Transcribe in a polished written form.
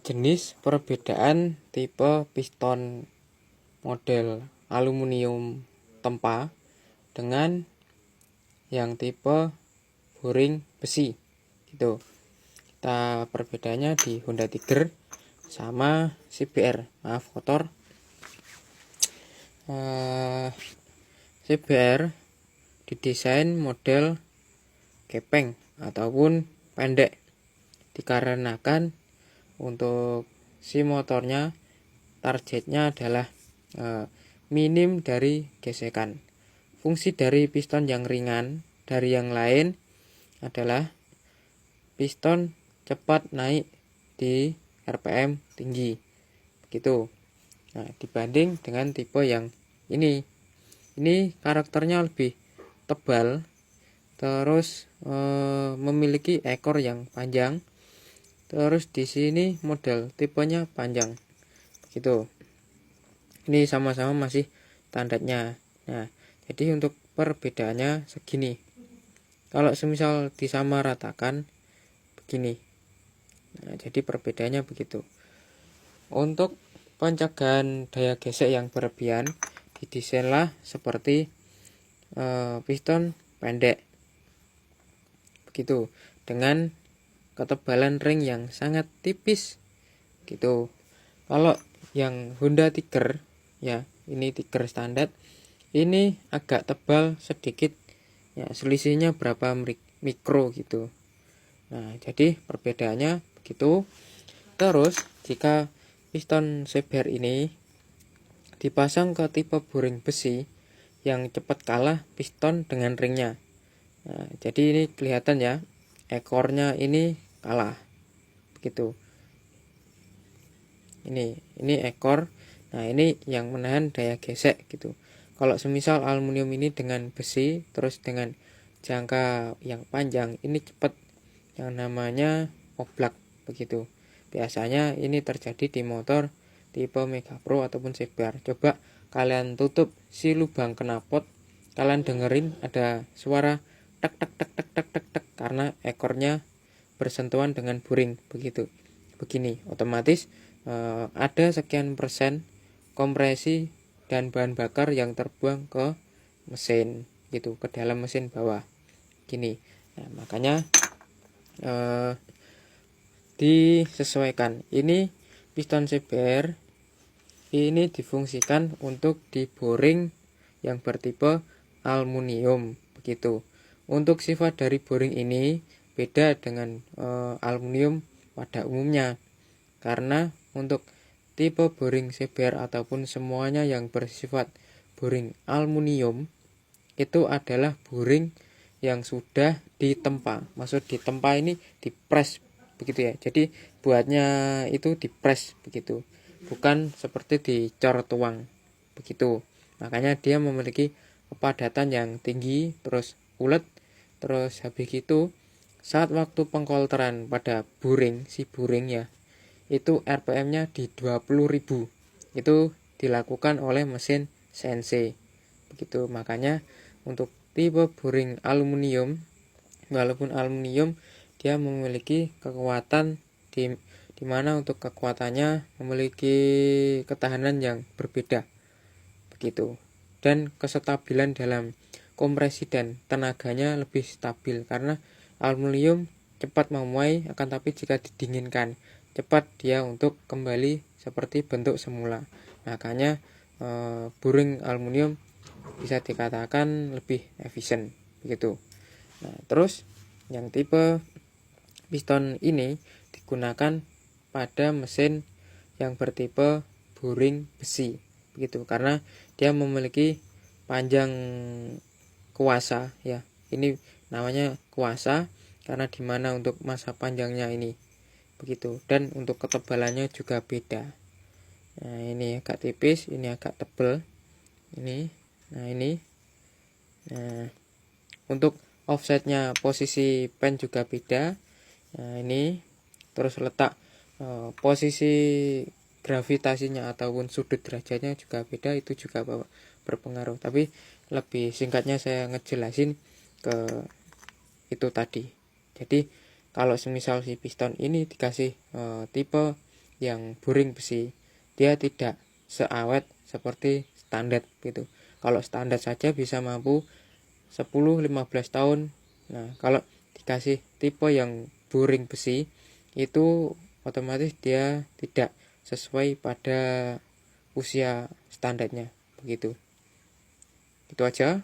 jenis perbedaan tipe piston model aluminium tempa dengan yang tipe boring besi gitu. Kita perbedaannya di Honda Tiger sama CBR. Maaf kotor. CBR didesain model gepeng ataupun pendek, dikarenakan untuk si motornya targetnya adalah minim dari gesekan. Fungsi dari piston yang ringan dari yang lain adalah piston cepat naik di RPM tinggi begitu. Nah, dibanding dengan tipe yang ini karakternya lebih tebal, terus memiliki ekor yang panjang, terus di sini model tipenya panjang gitu. Ini sama-sama masih standarnya. Nah, jadi untuk perbedaannya segini. Kalau semisal disamaratakan begini. Nah, jadi perbedaannya begitu. Untuk pencegahan daya gesek yang berlebihan, didesainlah seperti piston pendek begitu, dengan ketebalan ring yang sangat tipis gitu. Kalau yang Honda Tiger ya, ini Tiger standar, ini agak tebal sedikit ya, selisihnya berapa mikro gitu. Nah, jadi perbedaannya begitu. Terus jika piston CBR ini dipasang ke tipe boring besi, yang cepat kalah piston dengan ringnya. Nah, jadi ini kelihatan ya, ekornya ini kalah begitu. Ini ekor. Nah, ini yang menahan daya gesek gitu. Kalau semisal aluminium ini dengan besi terus dengan jangka yang panjang, ini cepat yang namanya oblak begitu. Biasanya ini terjadi di motor tipe Mega Pro ataupun CBR. Coba kalian tutup si lubang knalpot, kalian dengerin ada suara tek tek tek tek tek tek tek, karena ekornya bersentuhan dengan boring begitu. Begini, otomatis ada sekian persen kompresi dan bahan bakar yang terbuang ke mesin gitu, ke dalam mesin bawah gini. Nah, makanya disesuaikan. Ini piston CBR ini difungsikan untuk diboring yang bertipe aluminium begitu. Untuk sifat dari boring ini beda dengan aluminium pada umumnya, karena untuk tipe boring CBR ataupun semuanya yang bersifat boring aluminium itu adalah boring yang sudah ditempa. Maksud ditempa ini dipres begitu ya. Jadi buatnya itu dipres begitu, bukan seperti dicor tuang begitu. Makanya dia memiliki kepadatan yang tinggi, terus ulet, terus habis itu saat waktu pengkolteran pada boring, si boring ya, itu RPM-nya di 20.000. Itu dilakukan oleh mesin CNC begitu. Makanya untuk tipe boring aluminium, walaupun aluminium, dia memiliki kekuatan di mana untuk kekuatannya memiliki ketahanan yang berbeda begitu, dan kestabilan dalam kompresi dan tenaganya lebih stabil, karena aluminium cepat memuai, akan tapi jika didinginkan cepat dia untuk kembali seperti bentuk semula. Makanya boring aluminium bisa dikatakan lebih efisien begitu. Nah, terus yang tipe piston ini digunakan pada mesin yang bertipe boring besi begitu, karena dia memiliki panjang kuasa ya. Ini namanya kuasa karena dimana untuk masa panjangnya ini begitu, dan untuk ketebalannya juga beda. Nah, ini agak tipis, ini agak tebal ini. Nah, ini untuk offsetnya posisi pen juga beda. Nah, ini terus letak posisi gravitasinya ataupun sudut derajatnya juga beda, itu juga berpengaruh. Tapi lebih singkatnya saya ngejelasin ke itu tadi. Jadi kalau semisal si piston ini dikasih tipe yang boring besi, dia tidak seawet seperti standar gitu. Kalau standar saja bisa mampu 10-15 tahun. Nah, kalau dikasih tipe yang boring besi itu otomatis dia tidak sesuai pada usia standarnya begitu. Itu aja.